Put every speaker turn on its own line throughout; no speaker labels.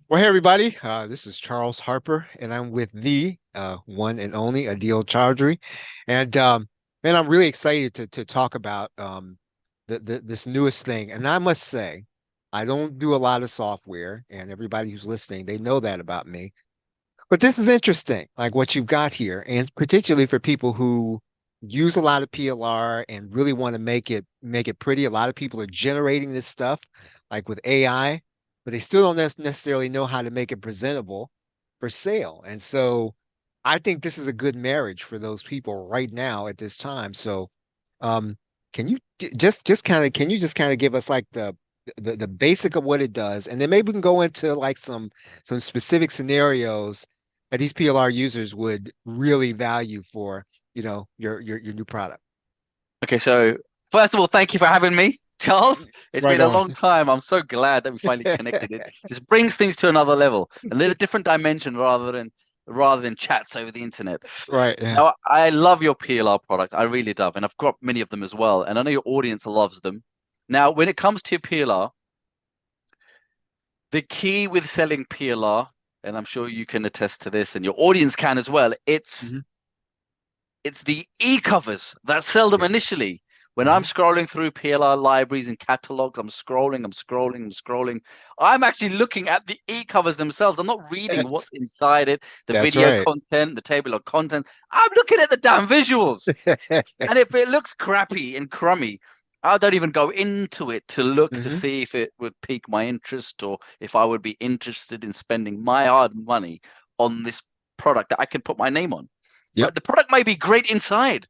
Well, hey everybody, this is Charles Harper, and I'm with the one and only Adeel Chowdry, and man, I'm really excited to talk about this newest thing. And I must say, I don't do a lot of software, and everybody who's listening, they know that about me. But this is interesting, like what you've got here, and particularly for people who use a lot of PLR and really want to make it pretty. A lot of people are generating this stuff, like with AI, but they still don't necessarily know how to make it presentable for sale. And so I think this is a good marriage for those people right now at this time. So um, can you just kind of can you just kind of give us like the basic of what it does, and then maybe we can go into like some specific scenarios that these PLR users would really value for, your new product.
Okay, so first of all, thank you for having me, Charles. It's
Right
been a
on.
long time. I'm so glad that we finally connected. It just brings things to another level, a little different dimension rather than chats over the internet.
Right. Yeah.
Now, I love your PLR product. I really love, and I've got many of them as well. And I know your audience loves them. Now, when it comes to PLR, the key with selling PLR, and I'm sure you can attest to this, and your audience can as well, it's
Hmm.
it's the e-covers that sell them
Yeah.
initially. When I'm
Hmm.
scrolling through PLR libraries and catalogs, I'm scrolling, I'm scrolling, I'm scrolling. I'm actually looking at the e-covers themselves. I'm not reading
That's
what's inside it, the
that's
video
right.
content, the table of contents. I'm looking at the damn visuals. And if it looks crappy and crummy, I don't even go into it to look to
Hmm.
see if it would pique my interest or if I would be interested in spending my hard money on this product that I can put my name on.
Yep.
Right? The product may be great inside,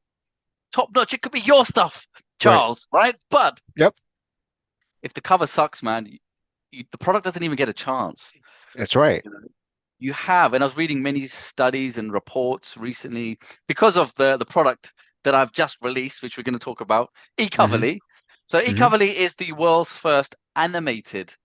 top notch. It could be your stuff,
Right.
Charles, right? But
Yep.
if the cover sucks, man, the product doesn't even get a chance.
That's right.
You know, you have, and I was reading many studies and reports recently because of the product that I've just released, which we're going to talk about,
Hmm.
Ecoverly. So
Hmm.
Ecoverly is the world's first animated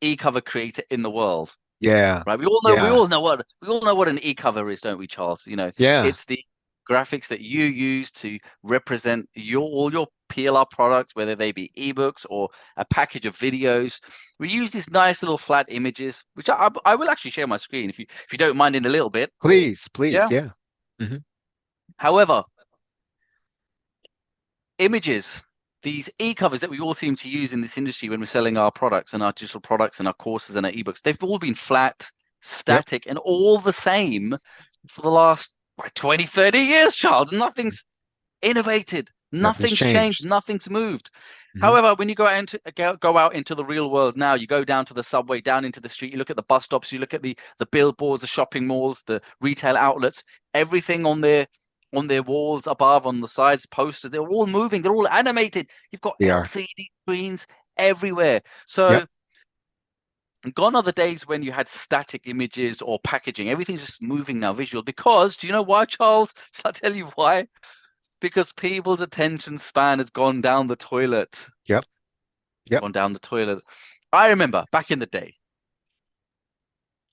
e-cover creator in the world.
Yeah.
Right?
Yeah.
We all know what an e-cover is, don't we, Charles?
Yeah.
It's the graphics that you use to represent all your PLR products, whether they be ebooks or a package of videos. We use these nice little flat images, which I will actually share my screen if you don't mind in a little bit.
Please, please.
Yeah.
Yeah. Hmm.
However, images, these e-covers that we all seem to use in this industry when we're selling our products and our digital products and our courses and our ebooks, they've all been flat,
Yep.
static, and all the same for the last 20, 30 years, Charles. Nothing's innovated,
Nothing's
nothing's changed,
changed.
nothing's moved.
Hmm.
However, when you go out into the real world now, you go down to the subway, down into the street, you look at the bus stops, you look at the billboards, the shopping malls, the retail outlets, everything on their walls above, on the sides, posters, they're all moving, they're all animated. You've got
We are.
LCD screens everywhere.
Yep.
So gone are the days when you had static images or packaging. Everything's just moving now, visual. Because do you know why, Charles? Shall I tell you why? Because people's attention span has gone down the toilet.
Yep. Yep.
Gone down the toilet. I remember back in the day,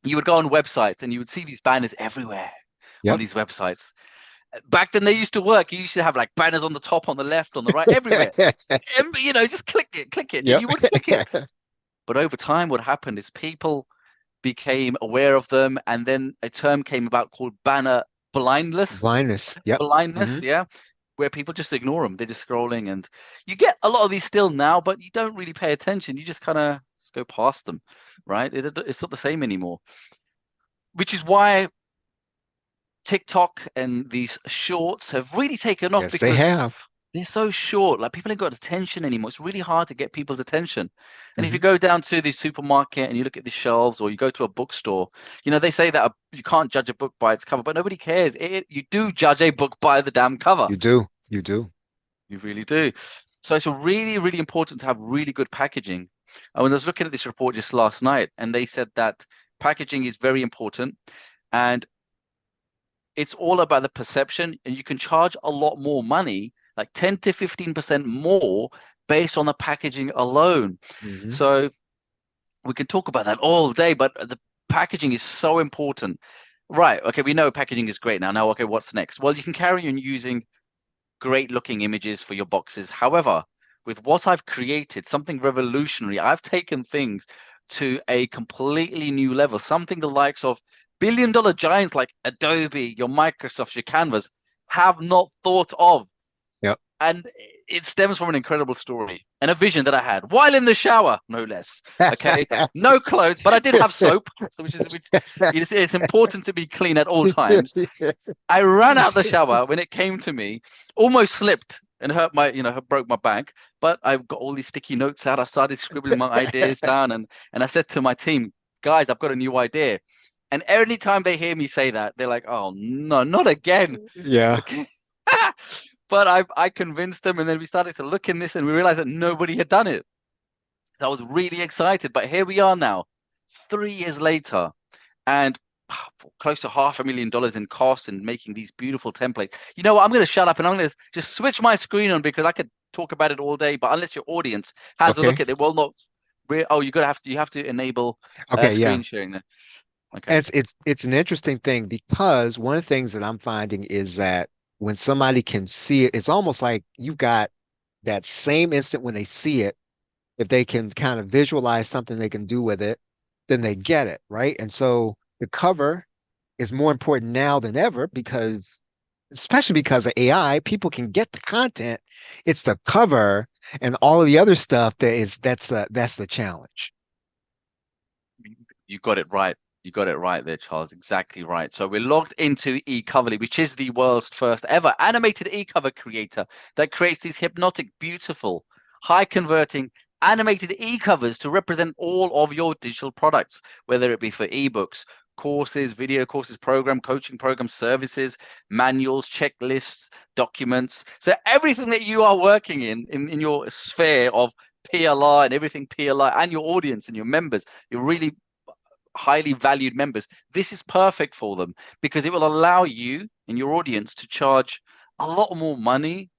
you would go on websites and you would see these banners everywhere on
Yep.
these websites. Back then they used to work. You used to have like banners on the top, on the left, on the right, everywhere. And, just click it, and
Yep.
you would click it. But over time, what happened is people became aware of them, and then a term came about called banner blindness.
Blindness. Yep. Hmm.
Blindness, yeah, where people just ignore them. They're just scrolling, and you get a lot of these still now, but you don't really pay attention. You just kind of go past them, right? It's not the same anymore. Which is why TikTok and these shorts have really taken off
Yes, they
because
have.
they're so short. Like people ain't got attention anymore. It's really hard to get people's attention. And if you
Hmm.
go down to the supermarket and you look at the shelves, or you go to a bookstore, they say that you can't judge a book by its cover, but nobody cares. You do judge a book by the damn cover.
You do. You do.
You really do. So it's really, really important to have really good packaging. And when I was looking at this report just last night, and they said that packaging is very important, and it's all about the perception, and you can charge a lot more money, like 10 to 15% more based on the packaging alone.
Hmm.
So we can talk about that all day, but the packaging is so important. Right. Okay. We know packaging is great now. Now, okay, what's next? Well, you can carry on using great looking images for your boxes. However, with what I've created, something revolutionary, I've taken things to a completely new level, something the likes of billion-dollar giants like Adobe, your Microsoft, your Canvas have not thought of.
Yep.
And it stems from an incredible story and a vision that I had while in the shower, no less. Okay, no clothes, but I did have soap, so which it's important to be clean at all times. I ran out the shower when it came to me, almost slipped and hurt my, broke my back. But I've got all these sticky notes out. I started scribbling my ideas down, and I said to my team, guys, I've got a new idea. And every time they hear me say that, they're like, oh no, not again.
Yeah.
Okay. But I convinced them, and then we started to look in this, and we realized that nobody had done it. So I was really excited. But here we are now, 3 years later, and close to $500,000 in cost and making these beautiful templates. You know what? I'm going to shut up and I'm going to just switch my screen on because I could talk about it all day. But unless your audience has a look at it, will not. Oh, you have to enable
Okay. Yeah.
screen sharing there. Okay.
It's an interesting thing because one of the things that I'm finding is that when somebody can see it, it's almost like you've got that same instant when they see it. If they can kind of visualize something they can do with it, then they get it, right? And so the cover is more important now than ever because, especially because of AI, people can get the content. It's the cover and all of the other stuff that's the challenge.
You got it right. You got it right there, Charles. Exactly right. So we're logged into Ecovery, which is the world's first ever animated e-cover creator that creates these hypnotic, beautiful, high converting animated e-covers to represent all of your digital products, whether it be for ebooks, courses, video courses, coaching programs, services, manuals, checklists, documents. So everything that you are working in your sphere of PLR and everything PLR and your audience and your members, your really highly valued members, this is perfect for them because it will allow you and your audience to charge a lot more money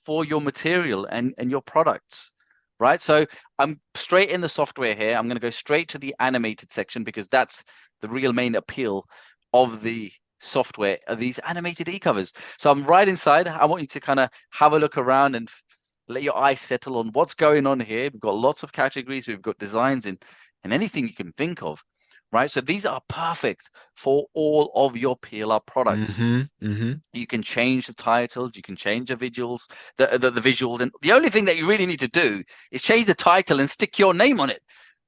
for your material and your products, right? So I'm straight in the software here. I'm going to go straight to the animated section because that's the real main appeal of the software, of these animated e-covers. So I'm right inside. I want you to kind of have a look around and let your eyes settle on what's going on here. We've got lots of categories. We've got designs in and anything you can think of, right? So these are perfect for all of your PLR products. You can change the titles, you can change the visuals, the visuals, and the only thing that you really need to do is change the title and stick your name on it,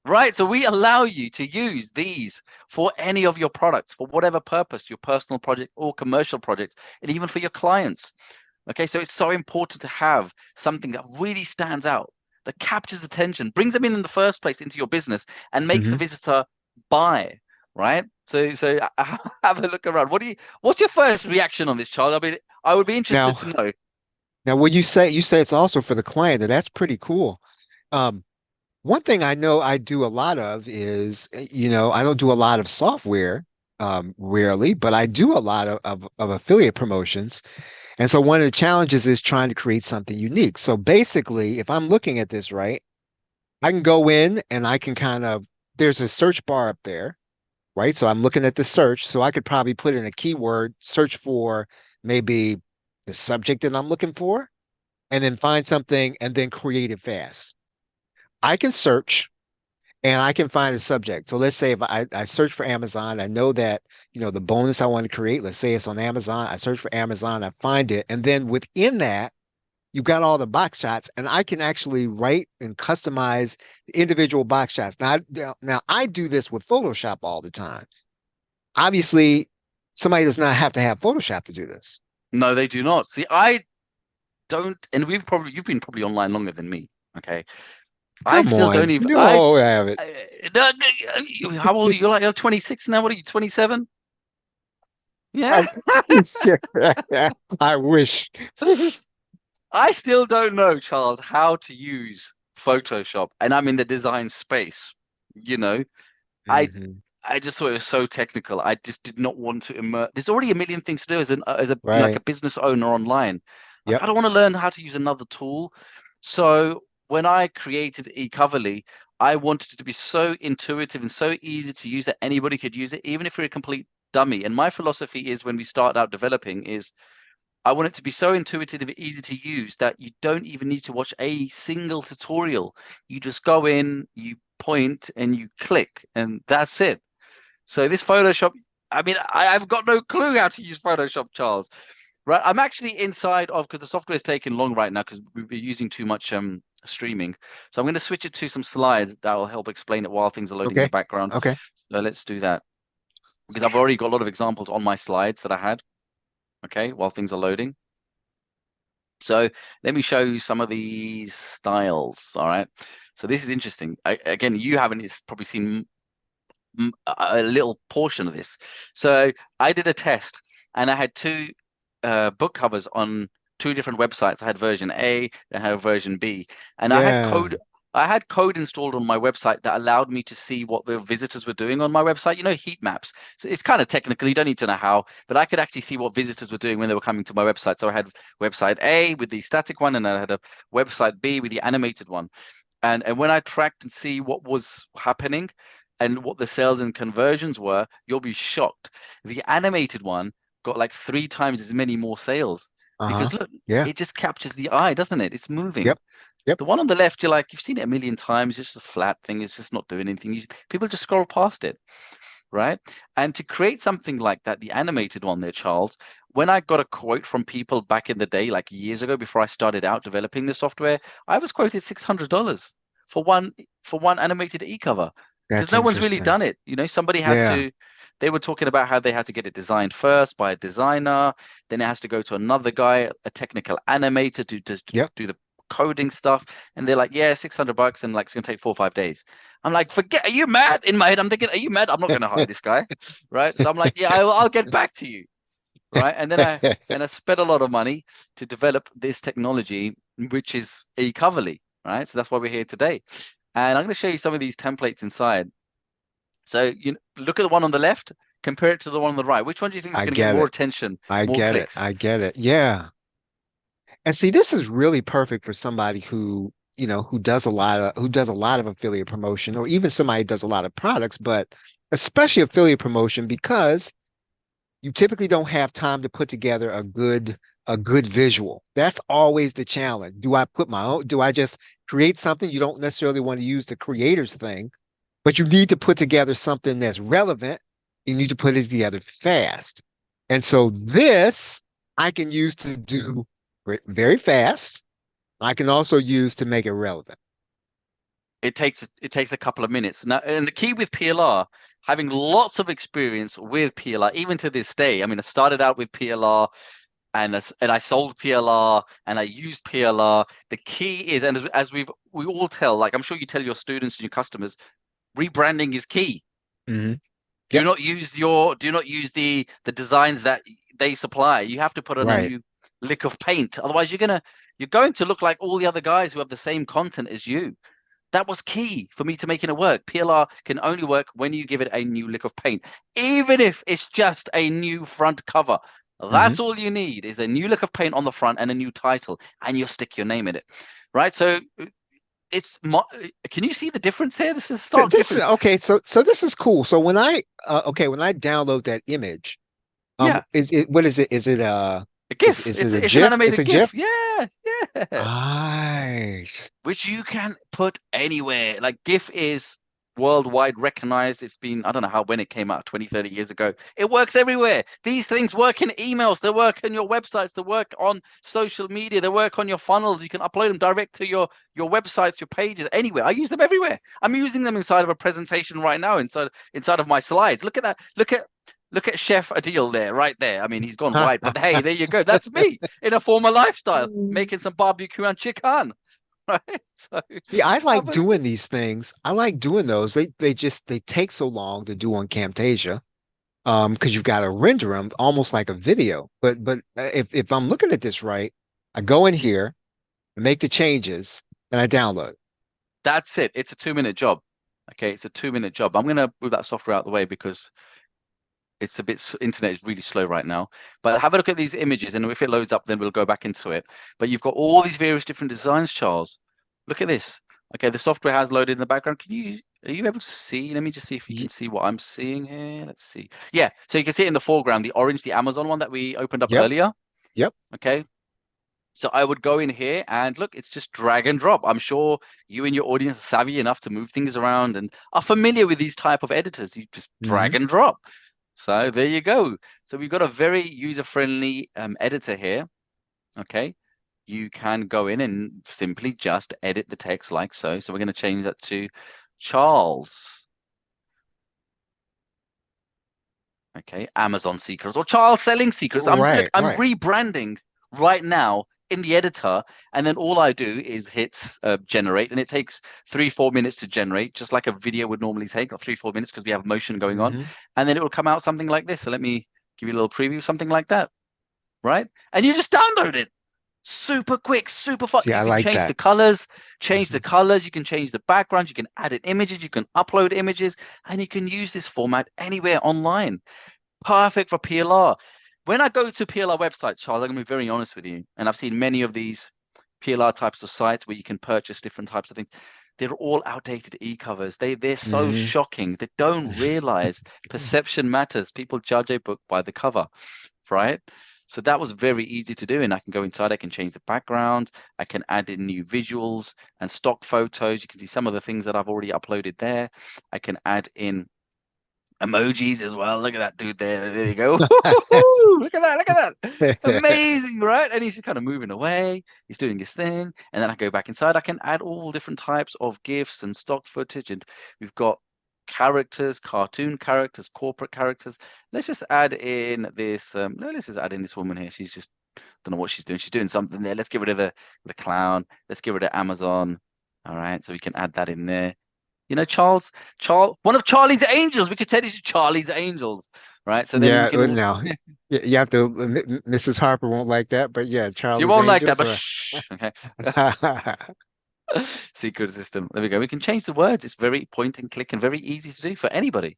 right? So we allow you to use these for any of your products, for whatever purpose, your personal project or commercial projects, and even for your clients. Okay, so it's so important to have something that really stands out, that captures attention, brings them in the first place into your business, and makes the visitor buy, right? So have a look around. What's your first reaction on this, Charles? I mean, I would be interested to know.
Now, when you say it's also for the client, and that's pretty cool. One thing I know I do a lot of is, I don't do a lot of software, rarely, but I do a lot of affiliate promotions. And so one of the challenges is trying to create something unique. So basically, if I'm looking at this right, I can go in and I can there's a search bar up there, right? So I'm looking at the search. So I could probably put in a keyword, search for maybe the subject that I'm looking for, and then find something and then create it fast. I can search and I can find a subject. So let's say if I search for Amazon, I know that, the bonus I want to create, let's say it's on Amazon. I search for Amazon, I find it. And then within that, you've got all the box shots, and I can actually write and customize individual box shots. Now I do this with Photoshop all the time. Obviously, somebody does not have to have Photoshop to do this.
No, they do not. See, I don't, and you've been probably online longer than me. Okay. I
Come
still don't
on,
even,
you all have it.
how old are you? You're 26 now. What are you, 27?
I,
Yeah.
I wish.
I still don't know, Charles, how to use Photoshop, and I'm in the design space. You know, I
Mhm.
I just thought it was so technical. I just did not want to immerse. There's already a million things to do as a like a
Right.
business owner online. Like
Yep.
I don't want to learn how to use another tool. So when I created eCoverly, I wanted it to be so intuitive and so easy to use that anybody could use it, even if you're a complete dummy. And my philosophy is when we start out developing is I want it to be so intuitive and easy to use that you don't even need to watch a single tutorial. You just go in, you point and you click, and that's it. So this Photoshop, I mean, I've got no clue how to use Photoshop, Charles. Right, I'm actually inside of, because the software is taking long right now because we're using too much streaming. So I'm going to switch it to some slides that will help explain it while things are loading in the
Okay.
background.
Okay.
So let's do that, because I've already got a lot of examples on my slides that I had. Okay, while things are loading. So let me show you some of these styles. All right. So this is interesting. Again, you haven't probably seen a little portion of this. So I did a test, and I had two book covers on two different websites. I had version A and I had version B, and
Yeah.
I had code installed on my website that allowed me to see what the visitors were doing on my website. You know, heat maps. So it's kind of technical. You don't need to know how, but I could actually see what visitors were doing when they were coming to my website. So I had website A with the static one, and I had a website B with the animated one. And when I tracked and see what was happening and what the sales and conversions were, you'll be shocked. The animated one got like 3 times as many more sales,
Uh-huh.
because look,
Yeah.
it just captures the eye, doesn't it? It's moving.
Yep. Yep.
The one on the left, you're like, you've seen it a million times. It's just a flat thing. It's just not doing anything. People just scroll past it, right? And to create something like that, the animated one there, Charles, when I got a quote from people back in the day, like years ago, before I started out developing the software, I was quoted $600 for one animated e-cover, because
That's
no one's really
interesting.
done it. You know, somebody had
Yeah.
to. They were talking about how they had to get it designed first by a designer, then it has to go to another guy, a technical animator, to just
Yep.
do the coding stuff. And they're like, yeah, $600, and like it's gonna take 4 or 5 days. I'm like, forget, are you mad? In my head, I'm thinking, are you mad? I'm not going to hire this guy, right? So I'm like, yeah, I'll get back to you, right? And I spent a lot of money to develop this technology, which is Ecovery, right? So that's why we're here today. And I'm going to show you some of these templates inside. So you look at the one on the left, compare it to the one on the right. Which one do you think is
I
going to get
get
more
it.
attention,
I
more
get it.
clicks?
I get it. Yeah. And see, this is really perfect for somebody who does a lot of affiliate promotion, or even somebody who does a lot of products, but especially affiliate promotion, because you typically don't have time to put together a good visual. That's always the challenge. Do I just create something? You don't necessarily want to use the creator's thing, but you need to put together something that's relevant. You need to put it together fast. And so this I can use to do very fast. I can also use to make it relevant.
It takes a couple of minutes now, and the key with PLR, having lots of experience with PLR, even to this day. I mean, I started out with PLR, and I sold PLR, and I used PLR. The key is, and as we all tell, like I'm sure you tell your students and your customers, rebranding is key.
Hmm.
Do
Yep.
not use the designs that they supply. You have to put on a
Right.
new lick of paint. Otherwise, you're going to look like all the other guys who have the same content as you. That was key for me to making it work. PLR can only work when you give it a new lick of paint, even if it's just a new front cover.
Hmm.
That's all you need, is a new lick of paint on the front and a new title, and you'll stick your name in it, right? So can you see the difference here? This is a stark
This is
difference.
okay. So this is cool. So when I download that image,
Yeah,
is it what is it?
a GIF.
Is it
It's
a
it's an
GIF? It's
animated
a GIF?
GIF. Yeah, yeah.
Nice.
Which you can put anywhere. Like GIF is worldwide recognized. It's been, I don't know how, when it came out, 20, 30 years ago. It works everywhere. These things work in emails, they work in your websites, they work on social media, they work on your funnels. You can upload them direct to your websites, your pages, anywhere. I use them everywhere. I'm using them inside of a presentation right now, inside of my slides. Look at that. Look at Chef Adeel there, right there. I mean, he's gone wide, but hey, there you go. That's me in a former lifestyle, making some barbecue and chicken. Right? So
See, I
have
like
a
doing these things. I like doing those. They take so long to do on Camtasia. Because you've got to render them almost like a video. But if I'm looking at this right, I go in here, make the changes, and I download.
That's it. It's a 2 minute job. Okay, it's a 2 minute job. I'm gonna move that software out of the way because it's a bit internet is really slow right now. But have a look at these images, and if it loads up, then we'll go back into it. But you've got all these various different designs, Charles. Look at this. Okay, the software has loaded in the background. Are you able to see? Let me just see if you can
Y-
see what I'm seeing here. Let's see. Yeah, so you can see it in the foreground, the orange, the Amazon one that we opened up
Yep,
earlier.
yep.
Okay. So I would go in here and look, it's just drag and drop. I'm sure you and your audience are savvy enough to move things around and are familiar with these type of editors. You just drag
Hmm.
and drop. So there you go. So we've got a very user-friendly editor here. Okay. You can go in and simply just edit the text like so. So we're going to change that to Charles. Okay, Amazon secrets or Charles selling secrets. I'm
Right,
I'm
right.
rebranding right now in the editor, and then all I do is hit generate, and it takes 3-4 minutes to generate, just like a video would normally take, like 3-4 minutes, because we have motion going on,
Hmm.
and then it will come out something like this. So let me give you a little preview, something like that, right? And you just download it. Super quick, super fast.
See,
You
I
can
like
change the
that.
colors,
Hmm.
you can change the background, you can add in images, you can upload images, and you can use this format anywhere online. Perfect for PLR. When I go to PLR websites, Charles, I'm going to be very honest with you, and I've seen many of these PLR types of sites where you can purchase different types of things. They're all outdated e-covers. They're so
Hmm.
shocking. They don't realize perception matters. People judge a book by the cover, right? So that was very easy to do, and I can go inside. I can change the background. I can add in new visuals and stock photos. You can see some of the things that I've already uploaded there. I can add in emojis as well. Look at that dude there. There you go. Look at that. Look at that. Amazing, right? And he's just kind of moving away. He's doing his thing. And then I go back inside. I can add all different types of GIFs and stock footage. And we've got characters, cartoon characters, corporate characters. Let's just add in this. No, let's just add in this woman here. She's just don't know what she's doing. She's doing something there. Let's get rid of the clown. Let's get rid of Amazon. All right. So we can add that in there. You know, Charles, one of Charlie's Angels. We could say this is Charlie's Angels, right? So then we
Yeah,
can also,
no, you have to. Mrs. Harper won't like that, but yeah,
she
Charlie's
won't like that,
Angels.
but shh, okay. Secret system. There we go. We can change the words. It's very point and click and very easy to do for anybody.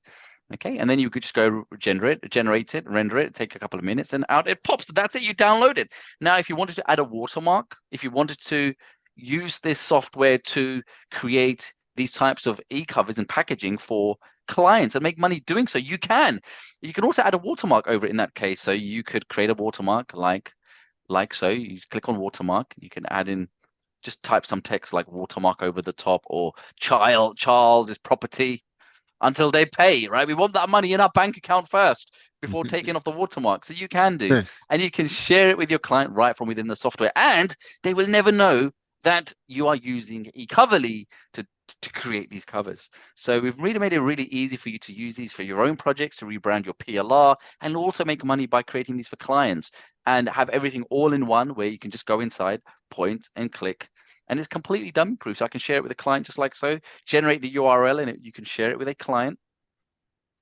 Okay, and then you could just go generate it, render it, take a couple of minutes, and out it pops. That's it. You download it. Now, if you wanted to add a watermark, if you wanted to use this software to create these types of e-covers and packaging for clients and make money doing so, you can. You can also add a watermark over it in that case. So you could create a watermark like so. You just click on watermark. You can add in just type some text like watermark over the top or Charles is property until they pay, right? We want that money in our bank account first before taking off the watermark. So you can do, and you can share it with your client right from within the software, and they will never know that you are using Ecovery to create these covers. So we've really made it really easy for you to use these for your own projects, to rebrand your PLR, and also make money by creating these for clients and have everything all in one where you can just go inside, point and click. And it's completely dummy proof. So I can share it with a client just like so, generate the URL in it. You can share it with a client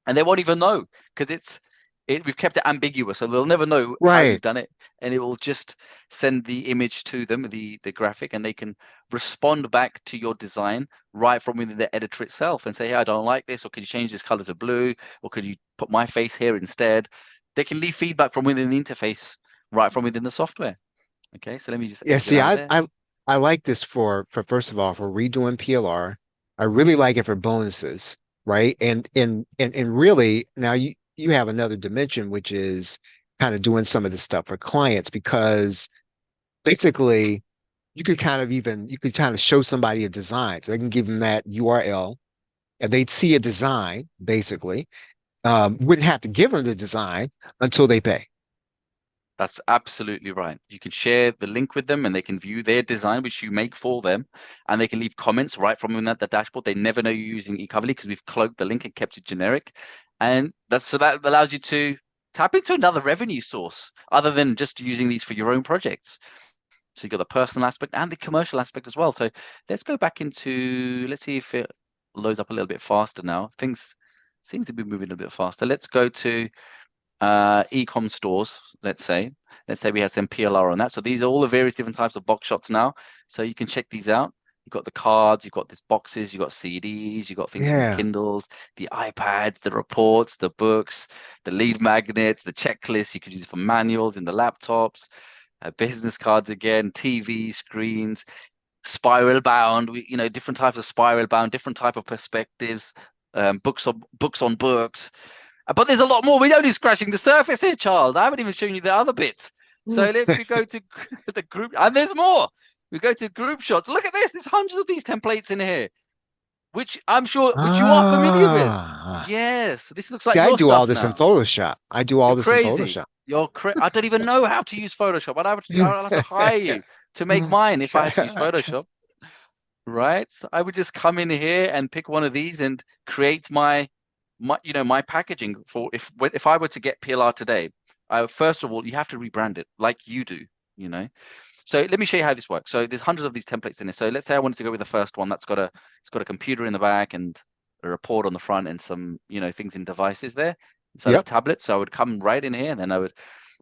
and they won't even know because we've kept it ambiguous, so they'll never know how you've
Right.
done it, and it will just send the image to them, the graphic, and they can respond back to your design right from within the editor itself and say, hey, I don't like this, or could you change this color to blue, or could you put my face here instead? They can leave feedback from within the interface right from within the software. Okay, so let me just
Yeah.
exit
See,
out of there.
I like this for first of all for redoing PLR. I really like it for bonuses, right? And really now you have another dimension, which is kind of doing some of this stuff for clients because basically you could kind of show somebody a design. So they can give them that URL and they'd see a design, basically. Wouldn't have to give them the design until they pay.
That's absolutely right. You can share the link with them and they can view their design, which you make for them, and they can leave comments right from within the dashboard. They never know you're using Ecovery because we've cloaked the link and kept it generic. And that allows you to tap into another revenue source other than just using these for your own projects. So you've got the personal aspect and the commercial aspect as well. So let's go back into, let's see if it loads up a little bit faster now. Things seems to be moving a bit faster. Let's go to e-com stores, let's say we have some PLR on that. So these are all the various different types of box shots now. So you can check these out. You've got the cards, you've got these boxes, you've got CDs, you've got things in the
Yeah.
Kindles, the iPads, the reports, the books, the lead magnets, the checklists. You could use it for manuals in the laptops, business cards again, TV screens, spiral bound. Different types of spiral bound, different type of perspectives, books on books. But there's a lot more. We're only scratching the surface here, Charles. I haven't even shown you the other bits. So if we go to the group, and there's more. We go to group shots. Look at this. There's hundreds of these templates in here, which I'm sure, which you are familiar with.
Ah,
Yes, this looks
see,
like
I
your
do all
stuff
this in
now.
Photoshop. I do
You're
all this in
crazy.
Photoshop.
I don't even know how to use Photoshop. I'll have to hire you to make mine if I had to use Photoshop, right? So I would just come in here and pick one of these and create my packaging for if I were to get PLR today. First of all, you have to rebrand it like you do, you know. So let me show you how this works. So there's hundreds of these templates in here. So let's say I wanted to go with the first one it's got a computer in the back and a report on the front and some, things in devices there inside of a
Yep.
tablet. So I would come right in here and then I would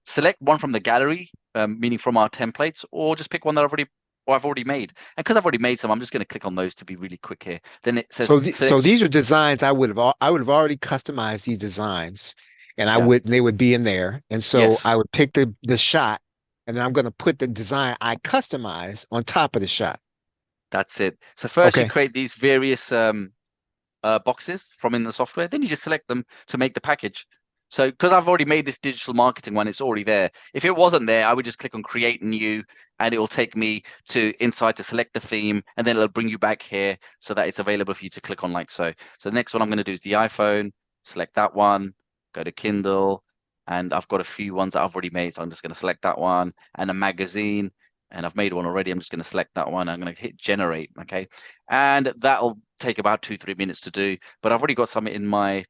select one from the gallery, meaning from our templates, or just pick one that I've already made. And because I've already made some, I'm just going to click on those to be really quick here. Then it says
So
select.
these are designs I would have already customized these designs, and
Yeah.
they would be in there. And so
Yes.
I would pick the shot, and then I'm going to put the design I customize on top of the shot.
That's it. So first you
Okay.
create these various boxes from in the software. Then you just select them to make the package. So because I've already made this digital marketing one, it's already there. If it wasn't there, I would just click on create new and it will take me to inside to select the theme and then it'll bring you back here so that it's available for you to click on like so. So the next one I'm going to do is the iPhone, select that one, go to Kindle, and I've got a few ones that I've already made. So I'm just going to select that one and a magazine. And I've made one already. I'm just going to select that one. I'm going to hit generate. Okay. And that'll take about 2-3 minutes to do. But I've already got some in my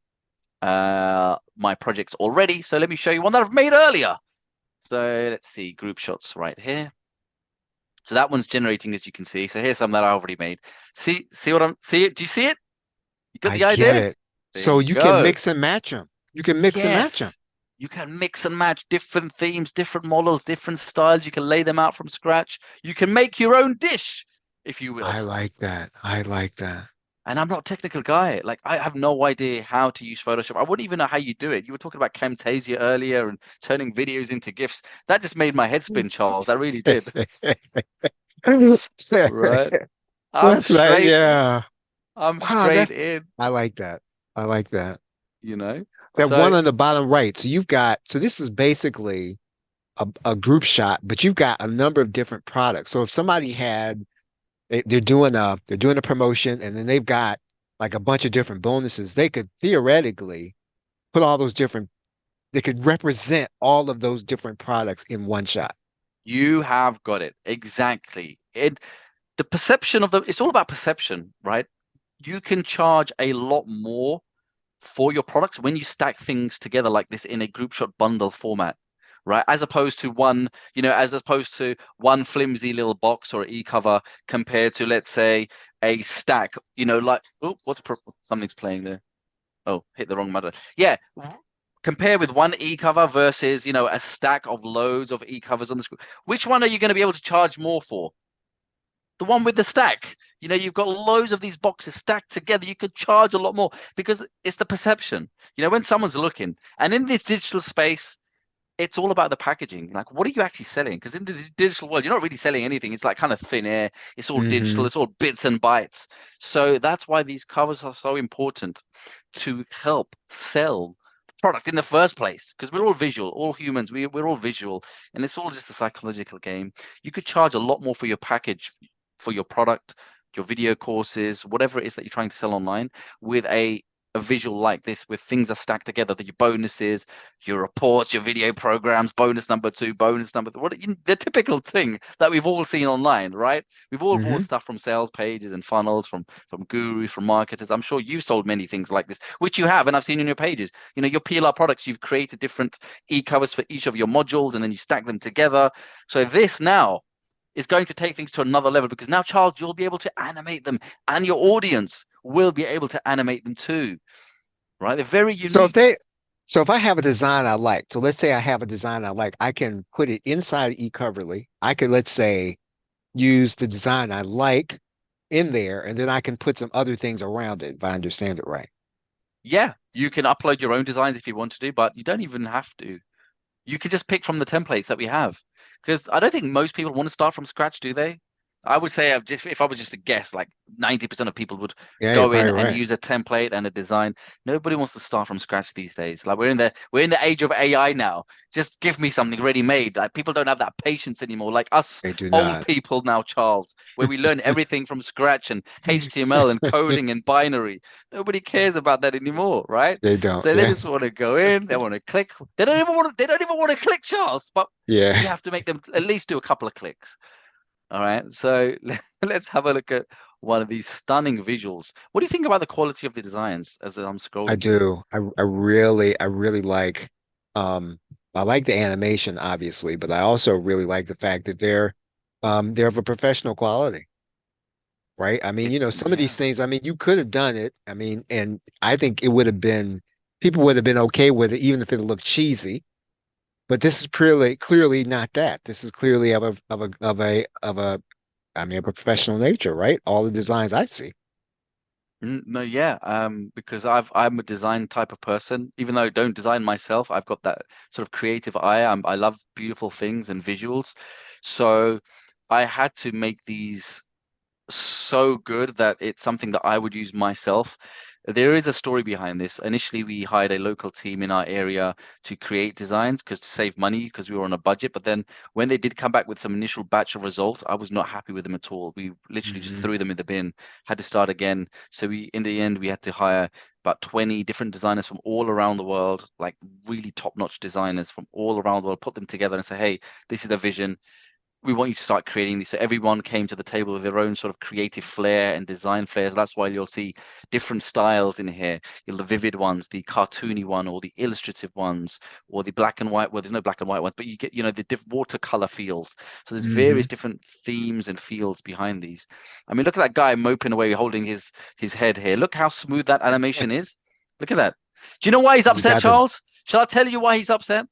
projects already. So let me show you one that I've made earlier. So let's see, group shots right here. So that one's generating, as you can see. So here's some that I already made. See what I'm see it? Do you see it? You got
I
the
get
idea?
it.
There
So
you
you can
go.
mix and match them. You can mix and match them.
Yes. You can mix and match different themes, different models, different styles. You can lay them out from scratch. You can make your own dish, if you will.
I like that. I like that.
And I'm not a technical guy. Like I have no idea how to use Photoshop. I wouldn't even know how you do it. You were talking about Camtasia earlier and turning videos into GIFs. That just made my head spin, Charles. That really did. Right. I'm
That's right.
straight.
Yeah.
I'm
Wow,
straight in,
I like that. I like that.
you know.
That one
So
on the bottom right. So this is basically a group shot, but you've got a number of different products. So if somebody they're doing a promotion and then they've got like a bunch of different bonuses, they could theoretically put all those different they could represent all of those different products in one shot.
you have got it. Exactly. The perception of it's all about perception, right? You can charge a lot more for your products when you stack things together like this in a group shot bundle format, right? As opposed to one flimsy little box or e-cover compared to, let's say, a stack, like, oh, something's playing there. Oh, hit the wrong button. Yeah. Compare with one e-cover versus, a stack of loads of e-covers on the screen. Which one are you going to be able to charge more for? The one with the stack. You've got loads of these boxes stacked together. You could charge a lot more because it's the perception. When someone's looking, and in this digital space, it's all about the packaging. Like, what are you actually selling? Because in the digital world, you're not really selling anything. It's like kind of thin air. It's all digital.
Hmm.
It's all bits and bytes. So that's why these covers are so important to help sell the product in the first place. Because we're all visual, all humans. We're all visual, and it's all just a psychological game. You could charge a lot more for your package, for your product, your video courses, whatever it is that you're trying to sell online, with a visual like this, with things are stacked together, that your bonuses, your reports, your video programs, bonus number 2, bonus number 3, the typical thing that we've all seen online, right? We've all bought
Hmm.
stuff from sales pages and funnels, from gurus, from marketers. I'm sure you've sold many things like this, which you have, and I've seen in your pages. Your PLR products, you've created different e-covers for each of your modules, and then you stack them together. So this now is going to take things to another level, because now, Charles, you'll be able to animate them, and your audience will be able to animate them too, right? They're very
So if
unique.
they, so if I have a design I like, so let's say I have a design I like, I can put it inside eCoverly. I could, let's say, use the design I like in there, and then I can put some other things around it, if I understand it right.
Yeah, you can upload your own designs if you want to do, but you don't even have to. You can just pick from the templates that we have, because I don't think most people want to start from scratch, do they? I would say just if I was just to guess, like 90% of people would
Yeah, you're
go in
probably
and
right.
use a template and a design. Nobody wants to start from scratch these days. Like we're in the age of AI now. Just give me something ready made. Like people don't have that patience anymore. Like us
They do
old
not.
people now, Charles, where we learn everything from scratch and HTML and coding and binary. Nobody cares about that anymore, right?
They don't.
So they
Yeah.
just want to go in, they want to click. They don't even want to click, Charles, but we
Yeah.
have to make them at least do a couple of clicks. All right, so let's have a look at one of these stunning visuals. What do you think about the quality of the designs as I'm
I
scrolling here?
do. I really like um I like the animation obviously, but I also really like the fact that they're of a professional quality, right? I mean, some of these
Yeah.
things, I mean, you could have done it. I mean, and I think it would have been people would have been okay with it even if it looked cheesy. But this is clearly not that. This is clearly of a I mean, of a professional nature, right? All the designs I see.
No, yeah, because I'm a design type of person. Even though I don't design myself, I've got that sort of creative eye. I love beautiful things and visuals. So I had to make these so good that it's something that I would use myself. There is a story behind this. Initially, we hired a local team in our area to create designs because to save money because we were on a budget. But then when they did come back with some initial batch of results, I was not happy with them at all. We literally just
Hmm.
threw them in the bin, had to start again. So in the end, we had to hire about 20 different designers from all around the world, like really top-notch designers from all around the world, put them together and say, hey, this is the vision, we want you to start creating these. So everyone came to the table with their own sort of creative flair and design flair. So that's why you'll see different styles in here. You'll the vivid ones, the cartoony one, or the illustrative ones, or the black and white. Well, there's no black and white ones, but you get, the watercolor feels. So there's various
Hmm.
different themes and feels behind these. I mean, look at that guy moping away, holding his head here. Look how smooth that animation is. Look at that. Do you know why he's
You
upset,
got the
Charles? Shall I tell you why he's upset?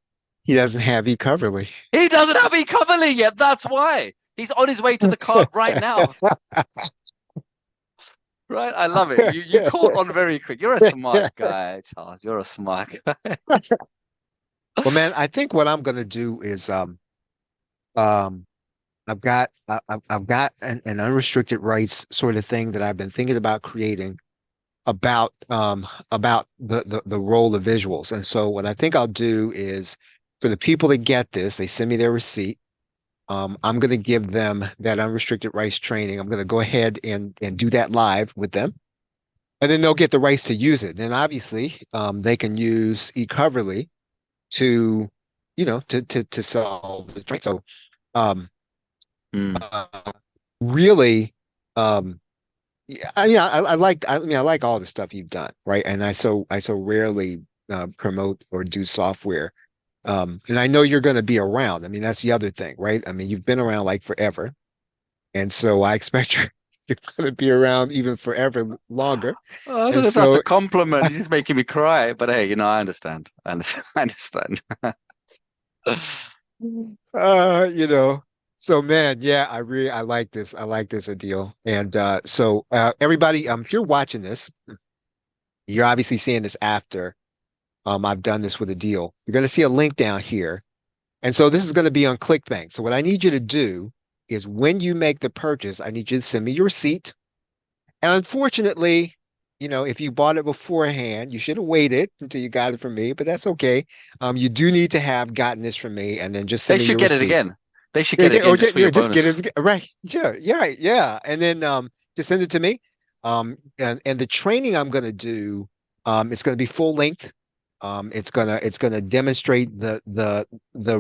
He doesn't have Ecoverly.
He doesn't have Ecovery yet. That's why. He's on his way to the cart right now. Right? I love it. You caught on very quick. You're a smart guy, Charles. You're a smart guy.
Well, man, I think what I'm gonna do is um I've got an unrestricted rights sort of thing that I've been thinking about creating about the role of visuals. And so what I think I'll do is for the people that get this, they send me their receipt. I'm going to give them that unrestricted rights training. I'm going to go ahead and do that live with them, and then they'll get the rights to use it. Then obviously, they can use eCoverly to, to sell the training. So, um,
Mm.
uh, really, um, yeah, I like all the stuff you've done, right? And I so rarely promote or do software. And I know you're going to be around. I mean, that's the other thing, right? I mean, you've been around like forever. And so I expect you're going to be around even forever longer.
I don't
And
know if that's a
so,
compliment. He's just making me cry. But hey, I understand. I understand. I understand.
you know, so man, yeah, I like this. I like this Adeel. And so everybody, if you're watching this, you're obviously seeing this after I've done this with a deal. You're going to see a link down here. And so this is going to be on ClickBank. So what I need you to do is when you make the purchase, I need you to send me your receipt. And unfortunately, if you bought it beforehand, you should have waited until you got it from me, but that's okay. You do need to have gotten this from me and then just
They
send me
should
your
get it
receipt.
again. They should
Yeah,
get it again just for
yeah,
your
just get
bonus.
it right. Yeah, yeah, right. Yeah. And then just send it to me. And the training I'm gonna do, it's gonna be full length. It's gonna demonstrate the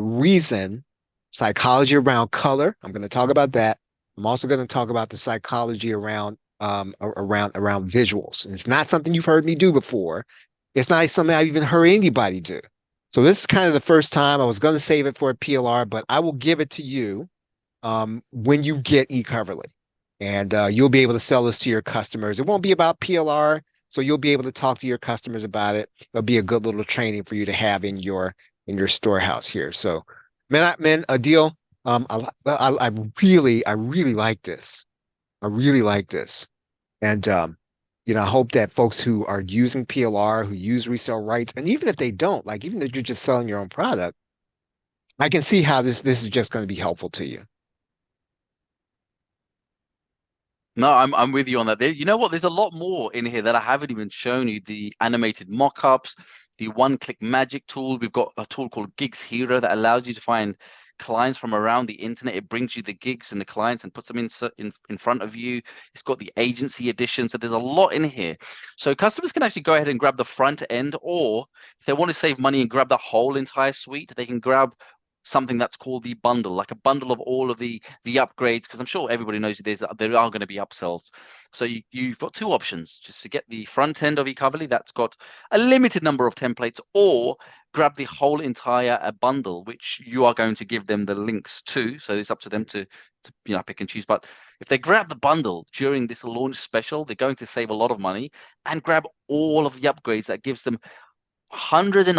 reason psychology around color. I'm gonna talk about that. I'm also gonna talk about the psychology around visuals. And it's not something you've heard me do before. It's not something I've even heard anybody do. So this is kind of the first time. I was going to save it for a PLR, but I will give it to you when you get eCoverly. And you'll be able to sell this to your customers. It won't be about PLR, so you'll be able to talk to your customers about it. It'll be a good little training for you to have in your storehouse here. So, man, a deal. I really like this. I really like this. And I hope that folks who are using PLR, who use resale rights, and even if they don't, like even if you're just selling your own product, I can see how this is just going to be helpful to you.
No, I'm with you on that. You know what? There's a lot more in here that I haven't even shown you. The animated mock-ups, the one-click magic tool. We've got a tool called Gigs Hero that allows you to find clients from around the internet. It brings you the gigs and the clients and puts them in front of you. It's got the agency edition. So there's a lot in here. So customers can actually go ahead and grab the front end, or if they want to save money and grab the whole entire suite, they can grab something that's called the bundle, like a bundle of all of the upgrades, because I'm sure everybody knows there are going to be upsells. So you've got two options: just to get the front end of Ecovery that's got a limited number of templates, or grab the whole entire bundle, which you are going to give them the links to. So it's up to them to pick and choose. But if they grab the bundle during this launch special, they're going to save a lot of money and grab all of the upgrades that gives them hundreds of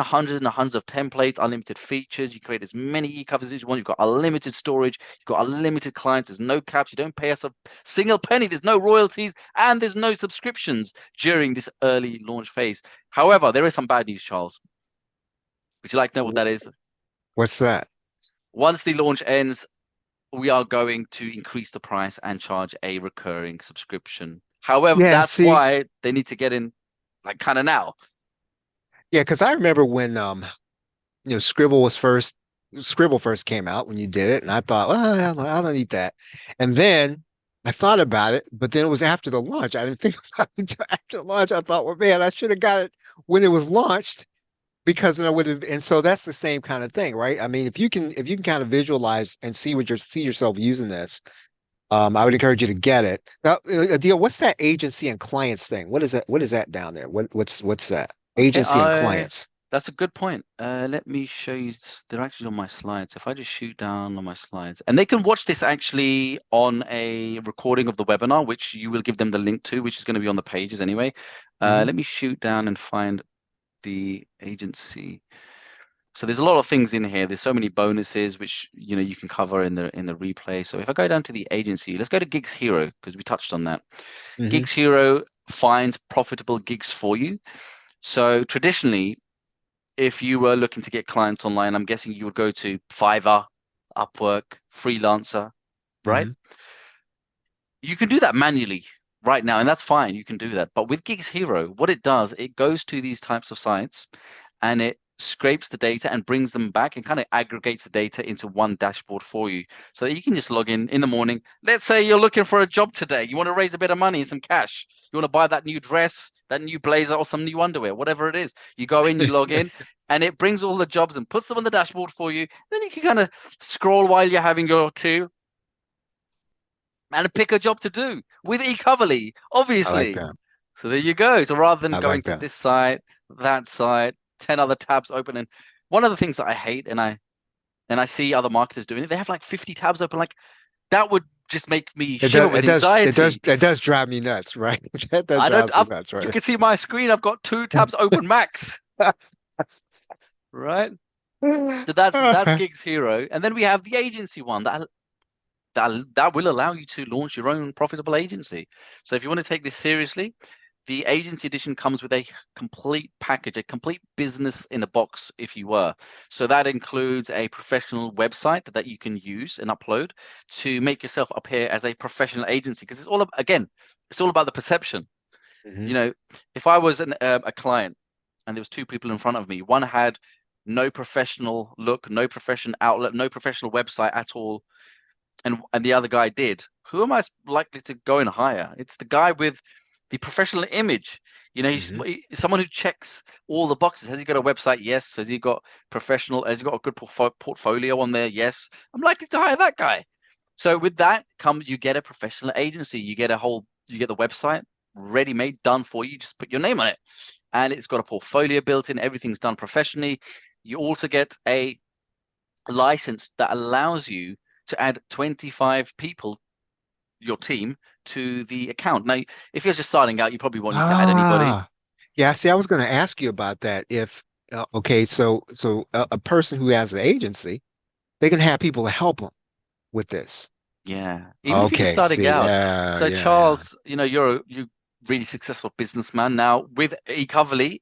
templates, unlimited features. You create as many e-covers as you want. You've got unlimited storage. You've got unlimited clients. There's no caps. You don't pay us a single penny. There's no royalties, and there's no subscriptions during this early launch phase. However, there is some bad news, Charles. Would you like to know what that is?
What's that?
Once the launch ends, we are going to increase the price and charge a recurring subscription. However,
Yeah,
that's
see,
why they need to get in like kind of now.
yeah, because I remember when Scribble first came out when you did it, and I thought, well, I don't need that. And then I thought about it, but then it was after the launch. I didn't think about it until after the launch. I thought, well, man, I should have got it when it was launched because then I would have. And so that's the same kind of thing, right? I mean, if you can kind of visualize and see yourself using this, I would encourage you to get it. Now, Adeel, what's that agency and clients thing? What is that? What is that down there? What's that?
Okay,
Agency and clients.
that's a good point. Let me show you. They're actually on my slides. If I just shoot down on my slides, and they can watch this actually on a recording of the webinar, which you will give them the link to, which is going to be on the pages anyway.
Hmm.
Let me shoot down and find the agency. So there's a lot of things in here. There's so many bonuses which you can cover in the replay. So if I go down to the agency, let's go to Gigs Hero because we touched on that.
Hmm.
Gigs Hero finds profitable gigs for you. So traditionally, if you were looking to get clients online, I'm guessing you would go to Fiverr, Upwork, Freelancer, right?
Hmm.
You can do that manually right now, and that's fine. You can do that. But with Gigs Hero, what it does, it goes to these types of sites and it scrapes the data and brings them back and kind of aggregates the data into one dashboard for you so that you can just log in the morning. Let's say you're looking for a job today. You want to raise a bit of money and some cash. You want to buy that new dress, that new blazer, or some new underwear, whatever it is. You go in, you log in, and it brings all the jobs and puts them on the dashboard for you. Then you can kind of scroll while you're having your tea and pick a job to do with Ecovery,
I like
obviously.
that.
So there you go. So rather than
I
going
like
to
that.
this site, that site, 10 other tabs open, and one of the things that I hate, and I see other marketers doing it, they have like 50 tabs open. Like that would just make me
It
shiver
does,
with
it does, it does,
anxiety.
it does drive me nuts, right? That
I don't.
drives me nuts,
You
right?
can see my screen. I've got 2 tabs open max, right? So that's Gigs Hero, and then we have the agency one that will allow you to launch your own profitable agency. So if you want to take this seriously, the agency edition comes with a complete package, a complete business in a box, if you were. So that includes a professional website that you can use and upload to make yourself appear as a professional agency. Because it's all about the perception.
Hmm.
You know, if I was a client and there was 2 people in front of me, one had no professional look, no professional outlet, no professional website at all, and the other guy did, who am I likely to go and hire? It's the guy with the professional image.
Hmm.
He's someone who checks all the boxes. Has he got a website? Yes. Has he got professional? Has he got a good portfolio on there? Yes. I'm likely to hire that guy. So with that you get a professional agency. You get the website ready made, done for you. Just put your name on it, and it's got a portfolio built in. Everything's done professionally. You also get a license that allows you to add 25 people, your team, to the account. Now, if you're just starting out, you probably won't need to add anybody.
Ah, yeah. See, I was going to ask you about that. If okay, so a person who has the agency, they can have people to help them with this.
Yeah, even if you're just
Okay.
starting
See,
out.
yeah,
So
yeah, yeah.
Charles, you're really successful businessman now with Ecovery.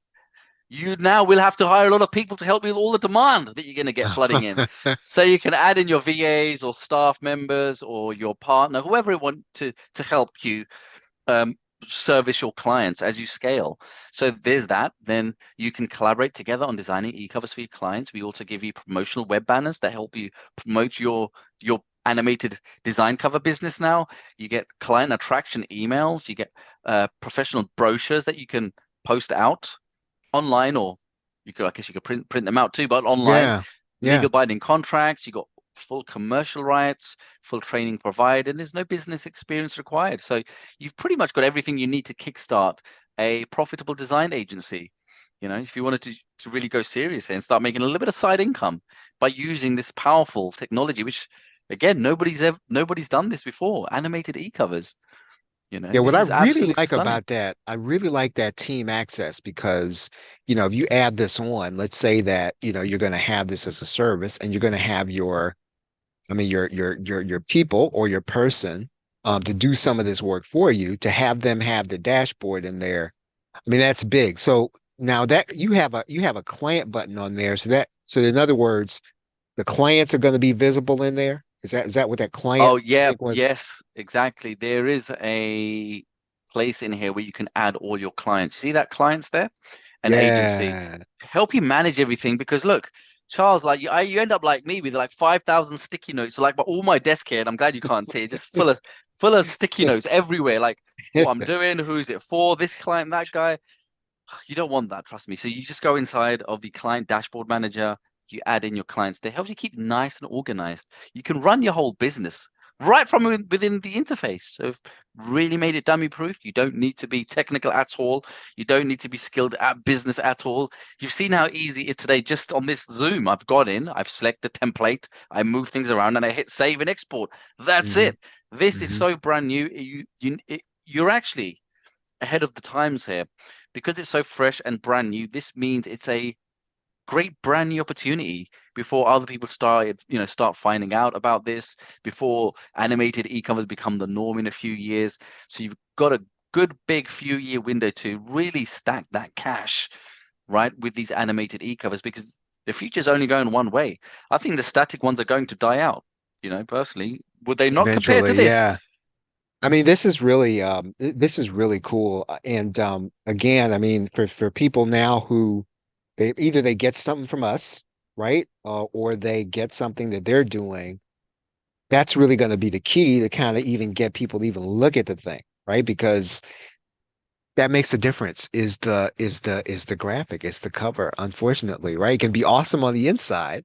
you now will have to hire a lot of people to help you with all the demand that you're going to get flooding in. So you can add in your VAs or staff members or your partner, whoever you want to help you um, service your clients as you scale. So there's that. Then you can collaborate together on designing e-covers for your clients. We also give you promotional web banners that help you promote your animated design cover business now. You get client attraction emails. You get professional brochures that you can post out online, or you could, I guess you could print them out too, but online.
Yeah. Yeah.
Legal binding contracts. You got full commercial rights, full training provided, and there's no business experience required. So you've pretty much got everything you need to kickstart a profitable design agency. You know, if you wanted to really go serious and start making a little bit of side income by using this powerful technology, which again, nobody's done this before, animated e-covers. You know,
Yeah, what
this
I
is
really
absolutely
like
stunning.
about that, I really like that team access because, if you add this on, let's say that, you're going to have this as a service and you're going to have your people or your person to do some of this work for you, to have them have the dashboard in there. I mean, that's big. So now that you have a client button on there, so in other words, the clients are going to be visible in there. Is that what that client
Oh, yeah,
thing was?
yes, exactly. There is a place in here where you can add all your clients. See that clients there? An agency.
Yeah.
Help you manage everything because look, Charles, like you end up like me with like 5,000 sticky notes. So like all my desk here, and I'm glad you can't see it, just full of sticky notes everywhere. Like what I'm doing, who is it for, this client, that guy. You don't want that, trust me. So you just go inside of the client dashboard manager, you add in your clients. They help you keep nice and organized. You can run your whole business right from within the interface. So if really made it dummy proof. You don't need to be technical at all. You don't need to be skilled at business at all. You've seen how easy it is today just on this Zoom. I've got in, I've selected the template, I move things around and I hit save and export. That's
Hmm.
it. This is
Hmm.
so brand new. You're actually ahead of the times here because it's so fresh and brand new. This means it's a great brand new opportunity before other people start finding out about this, before animated e-commerce become the norm in a few years. So you've got a good big few year window to really stack that cash, right, with these animated e-covers because the future's only going one way. I think the static ones are going to die out, personally. Would they not compare to
Eventually,
this?
yeah. I mean, this is really cool. And again, I mean, for people now who they get something from us, right? Or they get something that they're doing, that's really going to be the key to kind of even get people to even look at the thing, right? Because that makes a difference is the graphic, it's the cover, unfortunately, right? It can be awesome on the inside,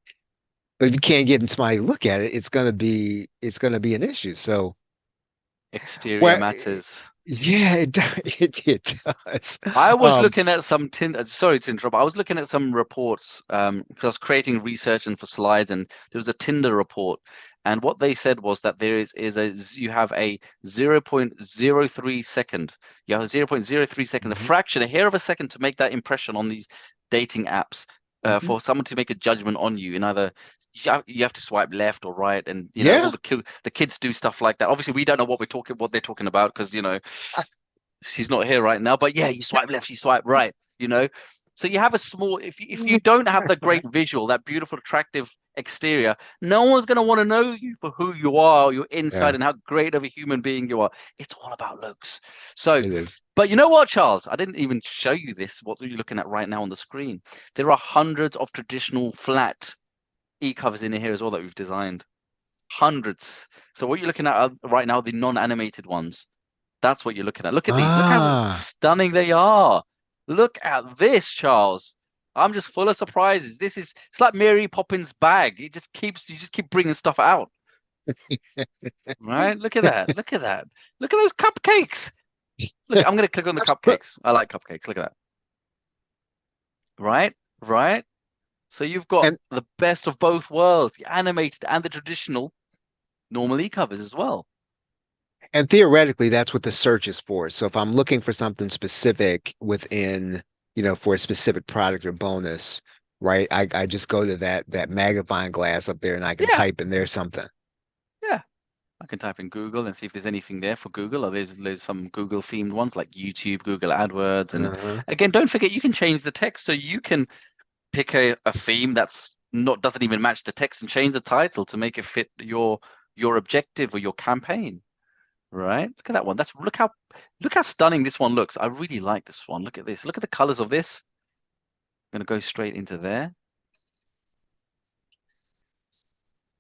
but if you can't get somebody to look at it, it's gonna be an issue. So
Exterior
well,
matters.
yeah, it does.
I was
Um,
looking at some sorry to interrupt. I was looking at some reports because I was creating research and for slides, and there was a Tinder report, and what they said was that you have a 0.03 second, you have a 0.03 second, a
mhm,
fraction, a hair of a second to make that impression on these dating apps.
mhm.
For someone to make a judgment on you, in either you have to swipe left or right, and all
Yeah.
the kids do stuff like that. Obviously, we don't know what they're talking about because she's not here right now, but yeah, you swipe left, you swipe right. So you have a small, if you don't have the great visual, that beautiful, attractive exterior, no one's going to want to know you for who you are, your inside,
Yeah,
and how great of a human being you are. It's all about looks. So,
it is.
but you know what, Charles? I didn't even show you this, what you're looking at right now on the screen. There are hundreds of traditional flat e-covers in here as well that we've designed. Hundreds. So what you're looking at right now, the non-animated ones. That's what you're looking at. Look at these. Look how
Ah,
stunning they are. Look at this, Charles. I'm just full of surprises. It's like Mary Poppins' bag. You just keep bringing stuff out, right? Look at that. Look at that. Look at those cupcakes. Look, I'm going to click on the cupcakes. I like cupcakes. Look at that. Right? Right? So you've got
and
the best of both worlds, the animated and the traditional normal e-covers as well.
and theoretically, that's what the search is for. So if I'm looking for something specific within, for a specific product or bonus, right? I just go to that magnifying glass up there and I can
Yeah.
type in there something.
Yeah. I can type in Google and see if there's anything there for Google. Or there's some Google themed ones like YouTube, Google AdWords, and
Uh-huh.
again, don't forget you can change the text, so you can pick a theme that's not doesn't even match the text and change the title to make it fit your objective or your campaign. Right? Look at that one. Look how stunning this one looks. I really like this one. Look at this. Look at the colors of this. I'm gonna go straight into there.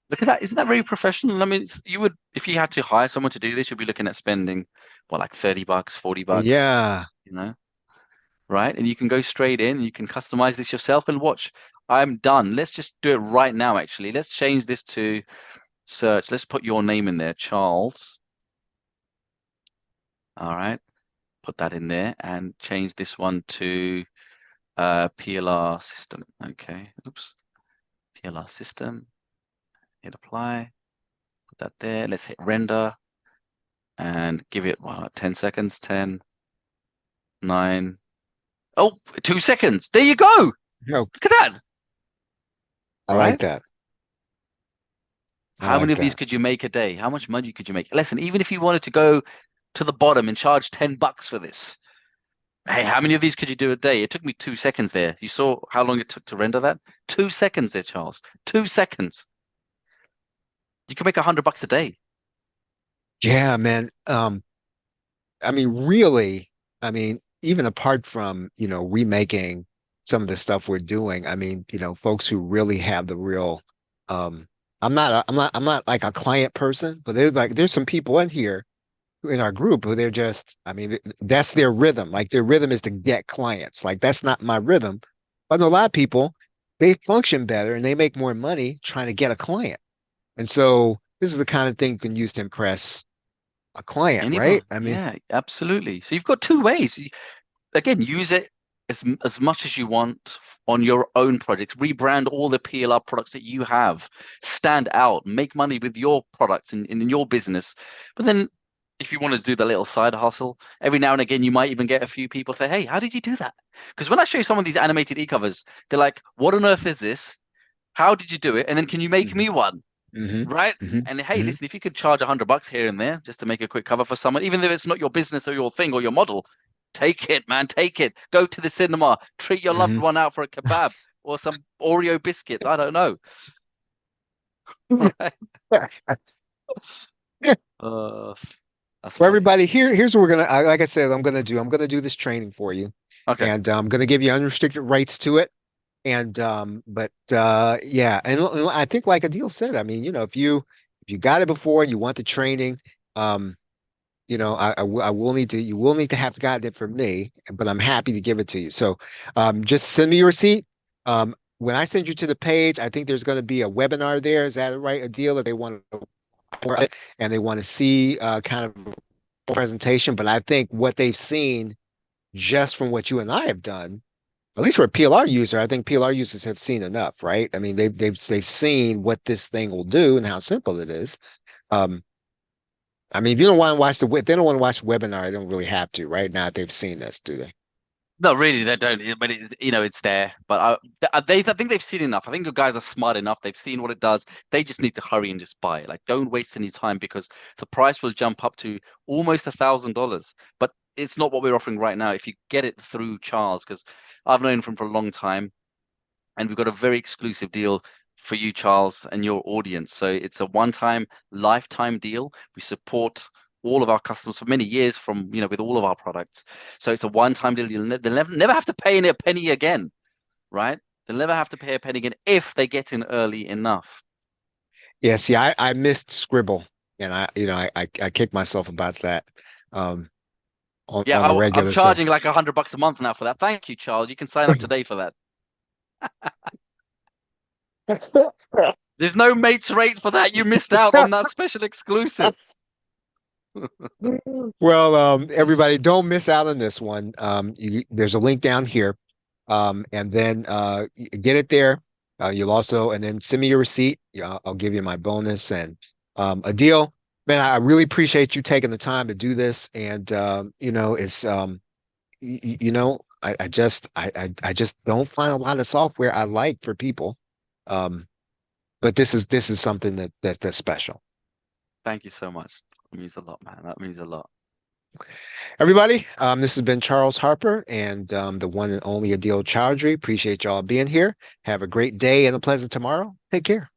Look at that. Isn't that very professional? I mean, you would, if you had to hire someone to do this, you'd be looking at spending, what, like $30, $40,
Yeah.
you know, right? And you can go straight in and you can customize this yourself and watch. I'm done. Let's just do it right now, actually. Let's change this to search. Let's put your name in there, Charles. All right. Put that in there and change this one to PLR system. Okay. Oops. PLR system. Hit apply. Put that there. Let's hit render and give it 10 seconds. 10, 9. Oh, 2 seconds. There you go.
No,
Look at that.
I like
Right?
that. I
How
like
many of these
that.
could you make a day? How much money could you make? Listen, even if you wanted to go to the bottom and charge $10 for this, hey, how many of these could you do a day? It took me 2 seconds there. You saw how long it took to render that? 2 seconds there, Charles. 2 seconds. You can make $100 a day.
Yeah, man. I mean, really, I mean, even apart from, remaking some of the stuff we're doing, I mean, folks who really have the real, um, I'm not like a client person, but there's some people in here in our group who they're just, I mean, that's their rhythm. Like their rhythm is to get clients. Like that's not my rhythm. But I know a lot of people, they function better and they make more money trying to get a client. And so this is the kind of thing you can use to impress a client, right?
Anyone.
I mean,
Yeah, absolutely. So you've got two ways. Again, use it as much as you want on your own projects. Rebrand all the PLR products that you have. Stand out. Make money with your products in your business. But then if you want to do the little side hustle, every now and again, you might even get a few people say, hey, how did you do that? Because when I show you some of these animated e-covers, they're like, what on earth is this? How did you do it? And then can you make
hmm
me one?
hmm
Right?
hmm
And hey,
hmm
listen, if you could charge $100 here and there just to make a quick cover for someone, even if it's not your business or your thing or your model, take it, man, take it. Go to the cinema, treat your loved
hmm
one out for a kebab or some Oreo biscuits. I don't know. Right? Uh, that's
Well,
funny.
everybody, here's what like I said, I'm gonna do this training for you,
Okay.
and I'm gonna give you unrestricted rights to it. And but yeah, and I think like Adeel said, I mean, if you got it before and you want the training, um, I will need to you will need to have gotten it from me, but I'm happy to give it to you. So just send me your receipt. When I send you to the page, I think there's going to be a webinar there. Is that right, Adeel? If they want to and they want to see kind of a presentation, but I think what they've seen just from what you and I have done, at least for a PLR user, I think PLR users have seen enough, right? I mean, they've seen what this thing will do and how simple it is. Um, I mean, if you don't want to watch if they don't want to watch the webinar, they don't really have to, right? Now they've seen this, do they?
No, really, they don't. But it's it's there. But I think they've seen enough. I think the guys are smart enough. They've seen what it does. They just need to hurry and just buy it. Like, don't waste any time because the price will jump up to almost $1,000. But it's not what we're offering right now. If you get it through Charles, because I've known him for a long time, and we've got a very exclusive deal for you, Charles, and your audience. So it's a one-time, lifetime deal. We support all of our customers for many years from, with all of our products. So it's a one-time deal. They'll never have to pay a penny again, right? They'll never have to pay a penny again if they get in early enough.
Yeah, see, I missed Scribble, and I kicked myself about that um
Yeah,
on the
I'm
regular. So
charging like $100 a month now for that. Thank you, Charles. You can sign up today for that. There's no mates rate for that. You missed out on that special exclusive.
well, everybody, don't miss out on this one. There's a link down here, and then get it there. You'll also, and then send me your receipt. Yeah, I'll give you my bonus and a deal. Man, I really appreciate you taking the time to do this. And it's I just don't find a lot of software I like for people. Um, but this is something that's special.
Thank you so much. That means a lot, man. That means a lot.
Everybody, this has been Charles Harper and the one and only Adeel Chowdry. Appreciate y'all being here. Have a great day and a pleasant tomorrow. Take care.